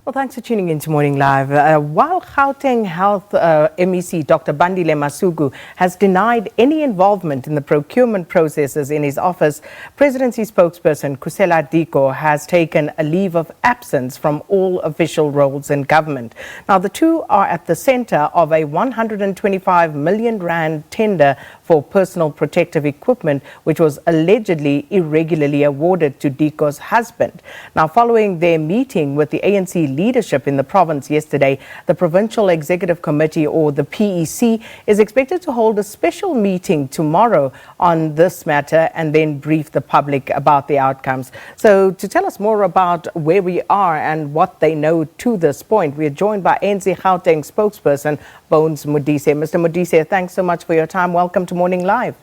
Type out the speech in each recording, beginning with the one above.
Well, thanks for tuning in to Morning Live. While Gauteng Health MEC Dr. Bandile Masuku has denied any involvement in the procurement processes in his office, Presidency spokesperson Khusela Diko has taken a leave of absence from all official roles in government. Now, the two are at the centre of a 125 million rand tender for personal protective equipment, which was allegedly irregularly awarded to Diko's husband. Now, following their meeting with the ANC leadership in the province yesterday, the Provincial Executive Committee, or the PEC, is expected to hold a special meeting tomorrow on this matter and then brief the public about the outcomes. So to tell us more about where we are and what they know to this point, we are joined by ANC Gauteng Spokesperson Modise. Mr. Modise, thanks so much for your time. Welcome to Morning Live.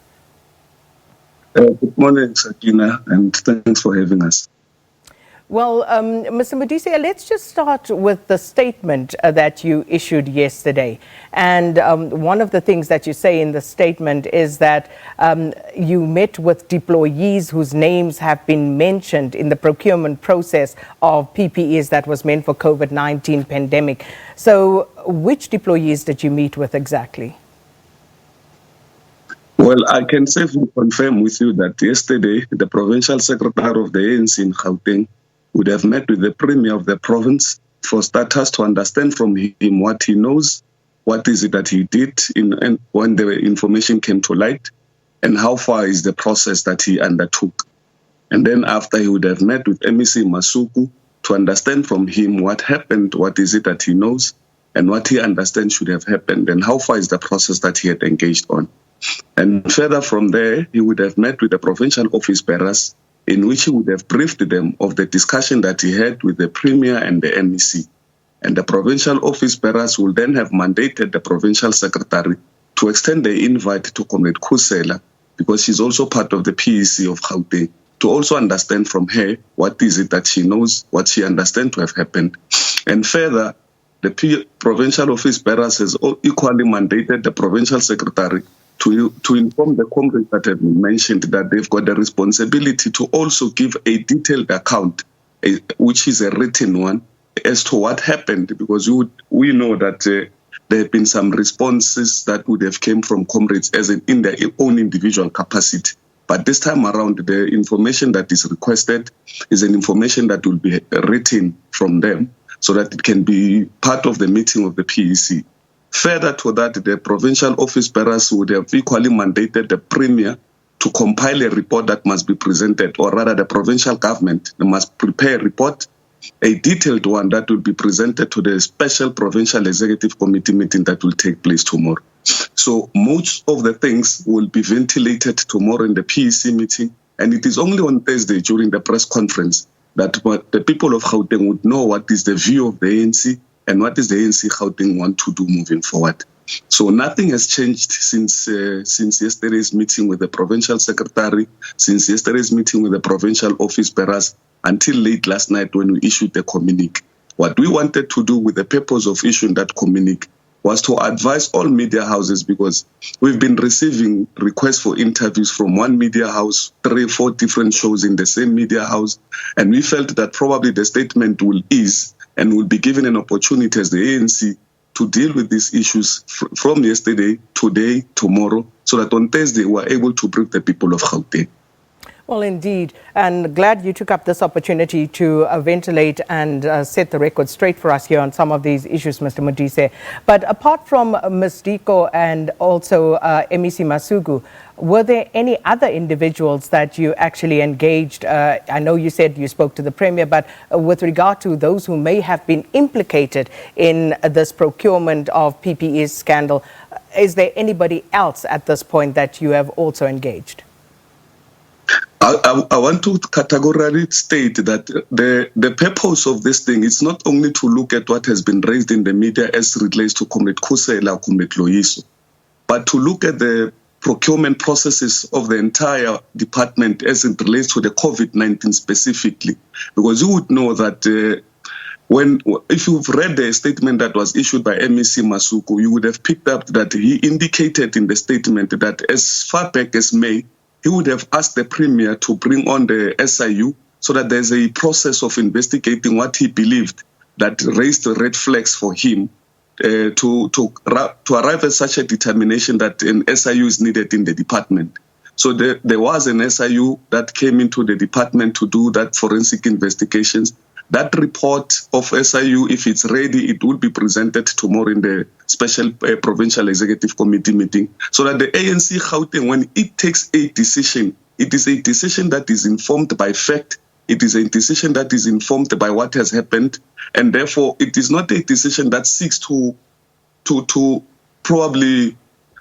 Good morning, Sakina, and thanks for having us. Well, Mr. Modise, let's just start with the statement that you issued yesterday. And one of the things that you say in the statement is that you met with deployees whose names have been mentioned in the procurement process of PPEs that was meant for COVID-19 pandemic. So which deployees did you meet with exactly? Well, I can safely confirm with you that yesterday, the Provincial Secretary of the ANC in Gauteng would have met with the Premier of the province for starters to understand from him what he knows, what is it that he did when the information came to light, and how far is the process that he undertook. And then after, he would have met with MEC Masuku to understand from him what happened, what is it that he knows, and what he understands should have happened, and how far is the process that he had engaged on. And further from there, he would have met with the provincial office bearers, in which he would have briefed them of the discussion that he had with the Premier and the MEC. And the provincial office bearers will then have mandated the provincial secretary to extend the invite to Comrade Khusela, because she's also part of the PEC of Gauteng, to also understand from her what is it that she knows, what she understands to have happened. And further, the provincial office bearers has equally mandated the provincial secretary to inform the comrades that have been mentioned that they've got the responsibility to also give a detailed account, which is a written one, as to what happened, because we know that there have been some responses that would have came from comrades as in their own individual capacity. But this time around, the information that is requested is an information that will be written from them so that it can be part of the meeting of the PEC. Further to that, the provincial office bearers would have equally mandated the Premier to compile a report that must be presented, or rather the provincial government must prepare a report, a detailed one that will be presented to the special Provincial Executive Committee meeting that will take place tomorrow. So most of the things will be ventilated tomorrow in the PEC meeting, and it is only on Thursday during the press conference that the people of Gauteng would know what is the view of the ANC and what is the ANC Gauteng want to do moving forward. So nothing has changed since yesterday's meeting with the provincial secretary, since yesterday's meeting with the provincial office bearers, until late last night when we issued the communique. What we wanted to do with the purpose of issuing that communique was to advise all media houses, because we've been receiving requests for interviews from one media house, 3 or 4 different shows in the same media house, and we felt that probably the statement will ease and will be given an opportunity as the ANC to deal with these issues from yesterday, today, tomorrow, so that on Thursday we're able to brief the people of Gauteng. Well, indeed, and glad you took up this opportunity to ventilate and set the record straight for us here on some of these issues, Mr. Modise. But apart from Ms. Diko and also MEC Masuku, were there any other individuals that you actually engaged? I know you said you spoke to the Premier, but with regard to those who may have been implicated in this procurement of PPE scandal, is there anybody else at this point that you have also engaged? I want to categorically state that the purpose of this thing is not only to look at what has been raised in the media as relates to Comrade Khusela, Comrade Loyiso, but to look at the procurement processes of the entire department as it relates to the COVID-19 specifically. Because you would know that if you've read the statement that was issued by MEC Masuku, you would have picked up that he indicated in the statement that as far back as May, he would have asked the Premier to bring on the SIU so that there's a process of investigating what he believed that raised red flags for him to arrive at such a determination that an SIU is needed in the department. So there was an SIU that came into the department to do that forensic investigations. That report of SIU, if it's ready, it will be presented tomorrow in the special Provincial Executive Committee meeting, so that the ANC Gauteng, when it takes a decision, it is a decision that is informed by fact. It is a decision that is informed by what has happened, and therefore it is not a decision that seeks to probably,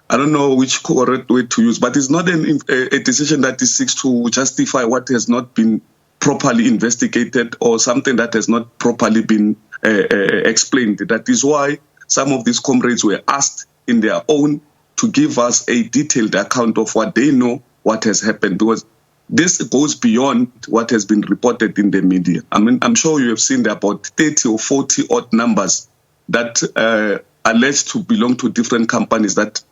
I don't know which correct way to use, but it's not a decision that seeks to justify what has not been properly investigated or something that has not properly been explained. That is why some of these comrades were asked in their own to give us a detailed account of what they know, what has happened, because this goes beyond what has been reported in the media. I mean, I'm sure you have seen there about 30 or 40 odd numbers that alleged to belong to different companies that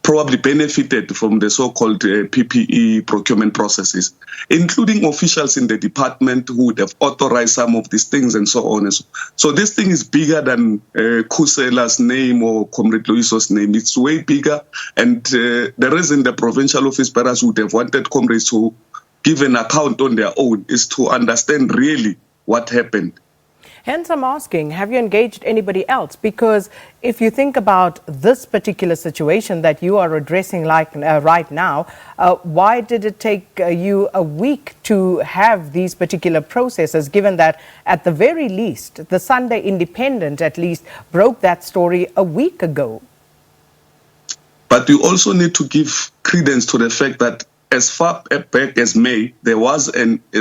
probably benefited from the so-called PPE procurement processes, including officials in the department who would have authorized some of these things and so on. So this thing is bigger than Khusela's name or Comrade Loiso's name. It's way bigger. And the reason the provincial office bearers would have wanted comrades to give an account on their own is to understand really what happened. Hence, I'm asking, have you engaged anybody else? Because if you think about this particular situation that you are addressing right now, why did it take you a week to have these particular processes, given that at the very least, the Sunday Independent at least broke that story a week ago? But you also need to give credence to the fact that as far back as May, there was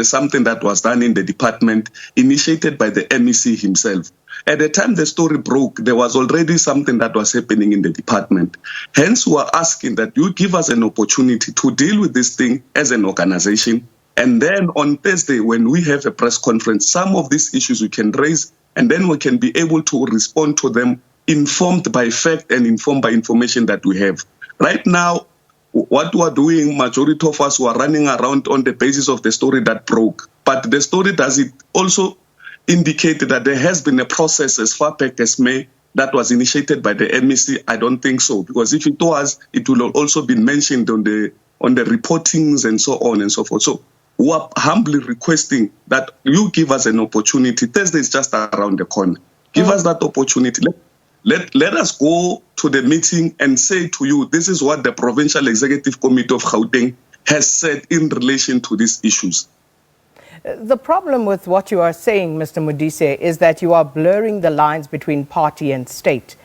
something that was done in the department initiated by the MEC himself. At the time the story broke, there was already something that was happening in the department. Hence, we are asking that you give us an opportunity to deal with this thing as an organization. And then on Thursday, when we have a press conference, some of these issues we can raise, and then we can be able to respond to them informed by fact and informed by information that we have. Right now, what we are doing, majority of us were running around on the basis of the story that broke. But the story does it also indicate that there has been a process as far back as May that was initiated by the MEC. I don't think so, because if it was, it will have also been mentioned on the reportings and so on and so forth. So we are humbly requesting that you give us an opportunity. Thursday is just around the corner. Give us that opportunity. Let us go to the meeting and say to you, this is what the Provincial Executive Committee of Gauteng has said in relation to these issues. The problem with what you are saying, Mr. Modise, is that you are blurring the lines between party and state.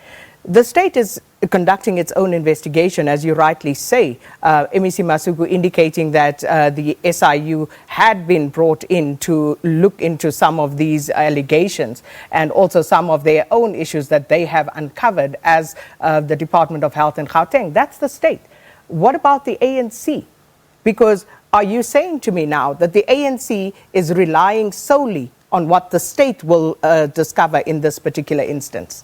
The state is conducting its own investigation, as you rightly say. MEC Masuku indicating that the SIU had been brought in to look into some of these allegations and also some of their own issues that they have uncovered as the Department of Health in Gauteng. That's the state. What about the ANC? Because are you saying to me now that the ANC is relying solely on what the state will discover in this particular instance?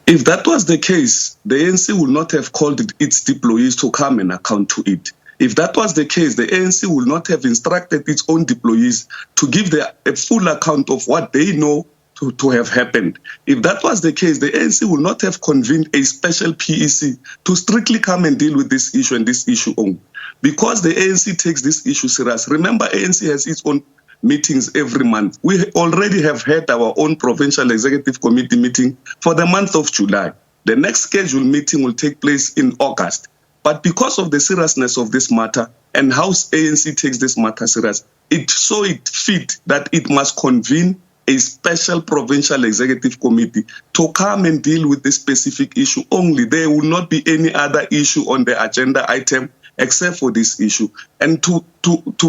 If that was the case, the ANC would not have called its deployees to come and account to it. If that was the case, the ANC would not have instructed its own deployees to give a full account of what they know to have happened. If that was the case, the ANC would not have convened a special PEC to strictly come and deal with this issue and this issue only. Because the ANC takes this issue serious. Remember, ANC has its own meetings every month. We already have had our own Provincial Executive Committee meeting for the month of July. The next scheduled meeting will take place in August. But because of the seriousness of this matter and how ANC takes this matter serious, it fit that it must convene a special Provincial Executive Committee to come and deal with this specific issue only. There will not be any other issue on the agenda item except for this issue. And to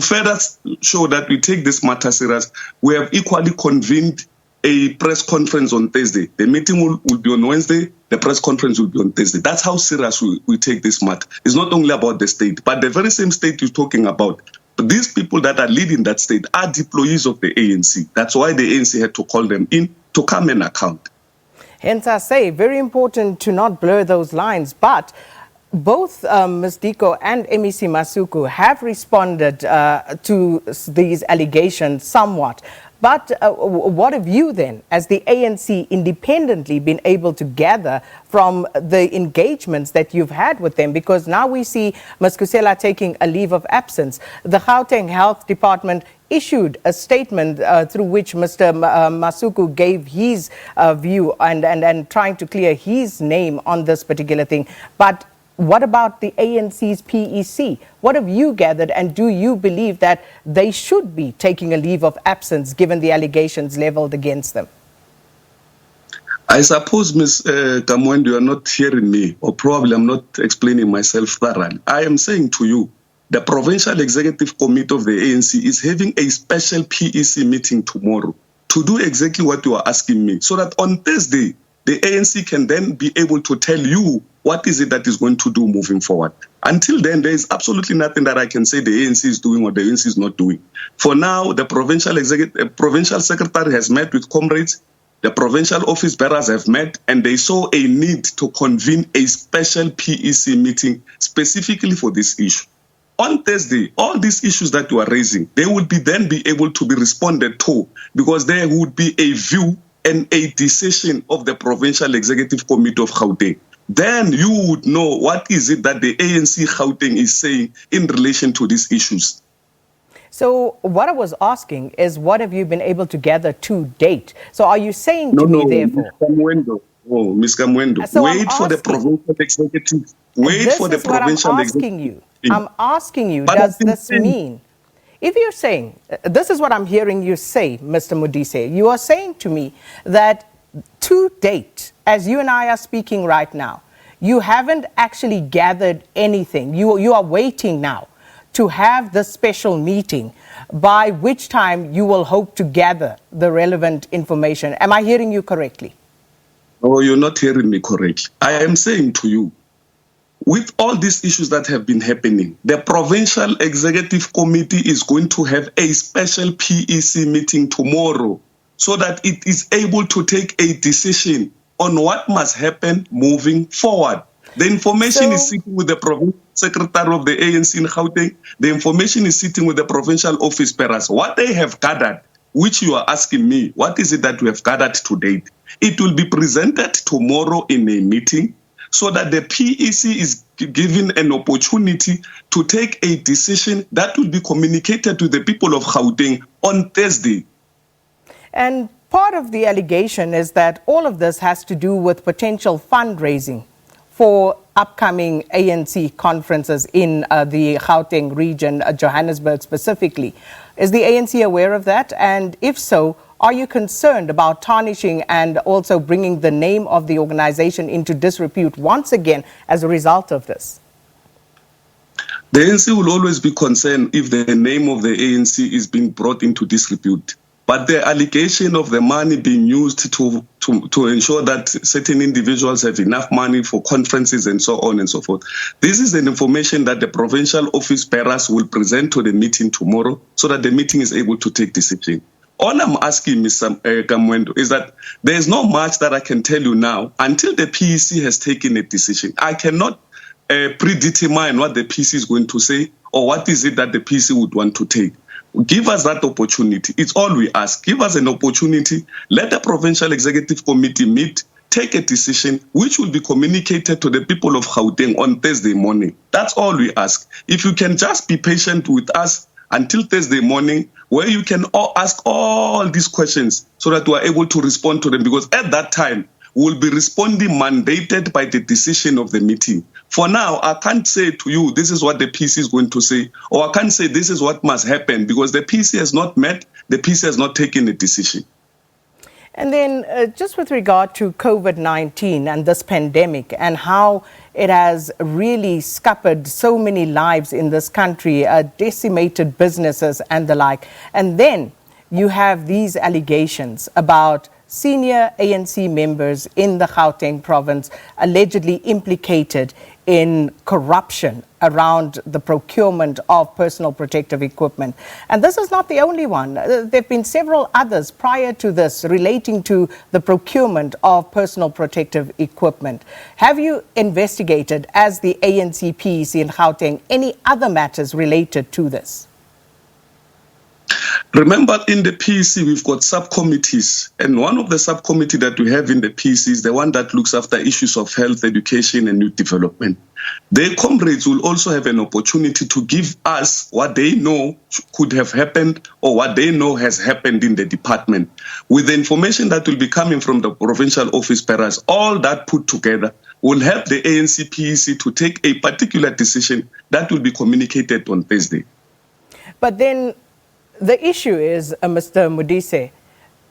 further show that we take this matter serious, we have equally convened a press conference on Thursday. The meeting will be on Wednesday, the press conference will be on Thursday. That's how serious we take this matter. It's not only about the state, but the very same state you're talking about. But these people that are leading that state are deployees of the ANC. That's why the ANC had to call them in to come and account. Hence I say, very important to not blur those lines, but both Ms. Diko and MEC Masuku have responded to these allegations somewhat. But what have you then, as the ANC, independently been able to gather from the engagements that you've had with them? Because now we see Ms. Khusela taking a leave of absence. The Gauteng Health Department issued a statement through which Mr. Masuku gave his view and trying to clear his name on this particular thing. But what about the ANC's PEC? What have you gathered, and do you believe that they should be taking a leave of absence given the allegations leveled against them? I suppose, Ms. Kamwendo, you are not hearing me, or probably I'm not explaining myself thoroughly. I am saying to you, the Provincial Executive Committee of the ANC is having a special PEC meeting tomorrow to do exactly what you are asking me, so that on Thursday, the ANC can then be able to tell you what is it that is going to do moving forward. Until then, there is absolutely nothing that I can say the ANC is doing or the ANC is not doing. For now, the provincial secretary has met with comrades, the provincial office bearers have met, and they saw a need to convene a special PEC meeting specifically for this issue. On Thursday, all these issues that you are raising, they would then be able to be responded to, because there would be a view and a decision of the Provincial Executive Committee of Gauteng. Then you would know what is it that the ANC Gauteng is saying in relation to these issues. So what I was asking is, what have you been able to gather to date? So are you saying to me, therefore... Ms. Kamwendo, so wait for the Provincial Executive. Wait for the Provincial Executive. I'm asking you, does this mean... If you're saying, this is what I'm hearing you say, Mr. Modise, you are saying to me that to date, as you and I are speaking right now, you haven't actually gathered anything. You are waiting now to have the special meeting, by which time you will hope to gather the relevant information. Am I hearing you correctly? Oh, you're not hearing me correctly. I am saying to you, with all these issues that have been happening, the Provincial Executive Committee is going to have a special PEC meeting tomorrow so that it is able to take a decision on what must happen moving forward. The information is sitting with the Provincial Secretary of the ANC in Gauteng. The information is sitting with the provincial office bearers. What they have gathered, which you are asking me, what is it that we have gathered to date? It will be presented tomorrow in a meeting, so that the PEC is given an opportunity to take a decision that will be communicated to the people of Gauteng on Thursday. And part of the allegation is that all of this has to do with potential fundraising for upcoming ANC conferences in the Gauteng region, Johannesburg specifically. Is the ANC aware of that? And if so, are you concerned about tarnishing and also bringing the name of the organization into disrepute once again as a result of this? The ANC will always be concerned if the name of the ANC is being brought into disrepute. But the allegation of the money being used to ensure that certain individuals have enough money for conferences and so on and so forth, this is an information that the provincial office bearers will present to the meeting tomorrow so that the meeting is able to take decision. All I'm asking, Mr. Kamwendo, is that there is not much that I can tell you now until the PEC has taken a decision. I cannot predetermine what the PEC is going to say or what is it that the PEC would want to take. Give us that opportunity. It's all we ask. Give us an opportunity. Let the Provincial Executive Committee meet, take a decision which will be communicated to the people of Gauteng on Thursday morning. That's all we ask. If you can just be patient with us until Thursday morning, where you can ask all these questions so that we are able to respond to them, because at that time, we'll be responding mandated by the decision of the meeting. For now, I can't say to you, this is what the PC is going to say, or I can't say this is what must happen, because the PC has not met, the PC has not taken a decision. And then just with regard to COVID-19 and this pandemic and how it has really scuppered so many lives in this country, decimated businesses and the like. And then you have these allegations about senior ANC members in the Gauteng province allegedly implicated in corruption around the procurement of personal protective equipment. And this is not the only one. There have been several others prior to this relating to the procurement of personal protective equipment. Have you investigated, as the ANC PEC in Gauteng, any other matters related to this? Remember, in the PEC, we've got subcommittees, and one of the subcommittee that we have in the PEC is the one that looks after issues of health, education, and youth development. Their comrades will also have an opportunity to give us what they know could have happened or what they know has happened in the department. With the information that will be coming from the provincial office bearers, all that put together will help the ANC PEC to take a particular decision that will be communicated on Thursday. But then the issue is, Mr. Modise,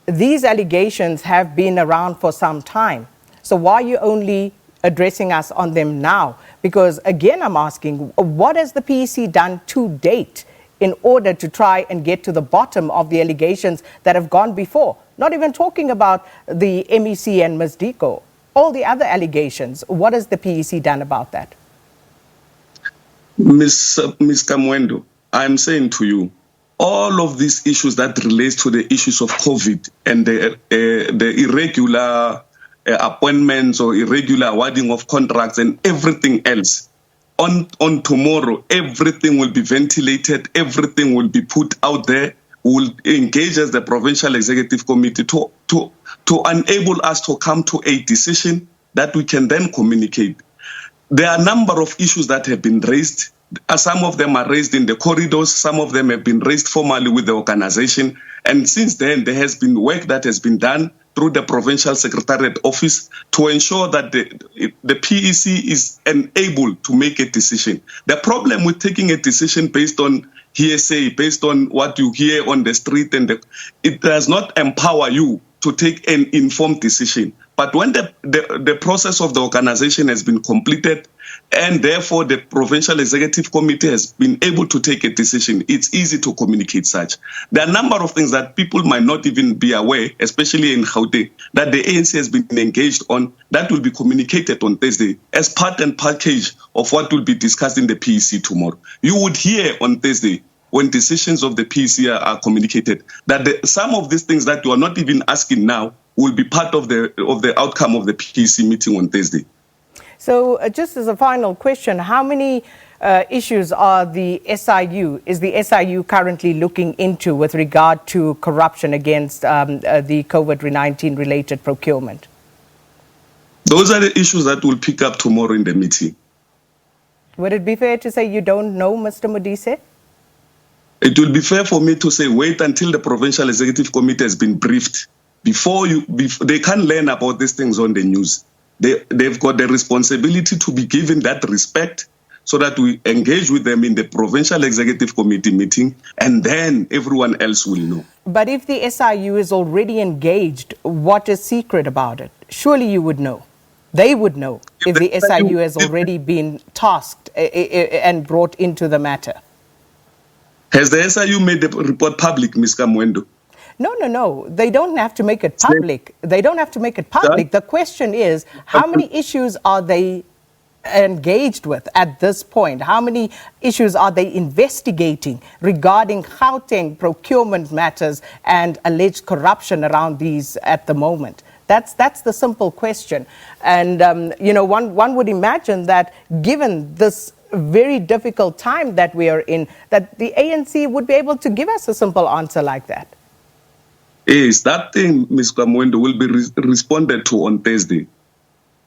these allegations have been around for some time. So why are you only addressing us on them now? Because again, I'm asking, what has the PEC done to date in order to try and get to the bottom of the allegations that have gone before? Not even talking about the MEC and Ms. Diko, all the other allegations. What has the PEC done about that? Ms. Kamwendo, I'm saying to you, all of these issues that relates to the issues of COVID and the irregular appointments or irregular awarding of contracts and everything else, on tomorrow, everything will be ventilated, everything will be put out there. We'll engage as the Provincial Executive Committee to enable us to come to a decision that we can then communicate. There are a number of issues that have been raised. Some of them are raised in the corridors. Some of them have been raised formally with the organization. And since then, there has been work that has been done through the Provincial Secretariat Office to ensure that the PEC is enabled to make a decision. The problem with taking a decision based on hearsay, based on what you hear on the street, it does not empower you to take an informed decision. But when the process of the organization has been completed, and therefore the Provincial Executive Committee has been able to take a decision, it's easy to communicate such. There are a number of things that people might not even be aware, especially in Gauteng, that the ANC has been engaged on, that will be communicated on Thursday as part and package of what will be discussed in the PEC tomorrow. You would hear on Thursday, when decisions of the PEC are communicated, that some of these things that you are not even asking now will be part of the outcome of the PEC meeting on Thursday. So just as a final question, how many issues are is the SIU currently looking into with regard to corruption against the COVID-19 related procurement? Those are the issues that we'll pick up tomorrow in the meeting. Would it be fair to say you don't know, Mr. Modise? It will be fair for me to say wait until the Provincial Executive Committee has been briefed. Before they can't learn about these things on the news. They've got the responsibility to be given that respect so that we engage with them in the Provincial Executive Committee meeting, and then everyone else will know. But if the SIU is already engaged, what is secret about it? Surely you would know. They would know if the SIU has already been tasked and brought into the matter. Has the SIU made the report public, Ms. Kamwendo? No. They don't have to make it public. The question is, how many issues are they engaged with at this point? How many issues are they investigating regarding Gauteng procurement matters and alleged corruption around these at the moment? That's the simple question. And, one would imagine that given this very difficult time that we are in, that the ANC would be able to give us a simple answer like that. Yes, that thing, Ms. Kamwendo, will be responded to on Thursday.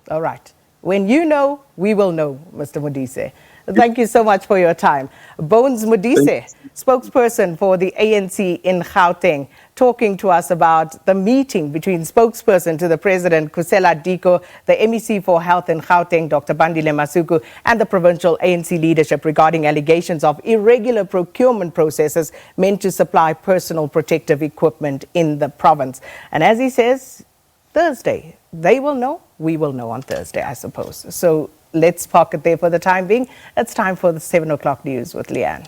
All right. When you know, we will know, Mr. Modise. Thank you so much for your time. Bones Modise, spokesperson for the ANC in Gauteng, talking to us about the meeting between spokesperson to the President, Khusela Diko, the MEC for Health in Gauteng, Dr. Bandile Masuku, and the provincial ANC leadership regarding allegations of irregular procurement processes meant to supply personal protective equipment in the province. And as he says, Thursday, they will know, we will know on Thursday, I suppose. So let's park it there for the time being. It's time for the 7 o'clock news with Leanne.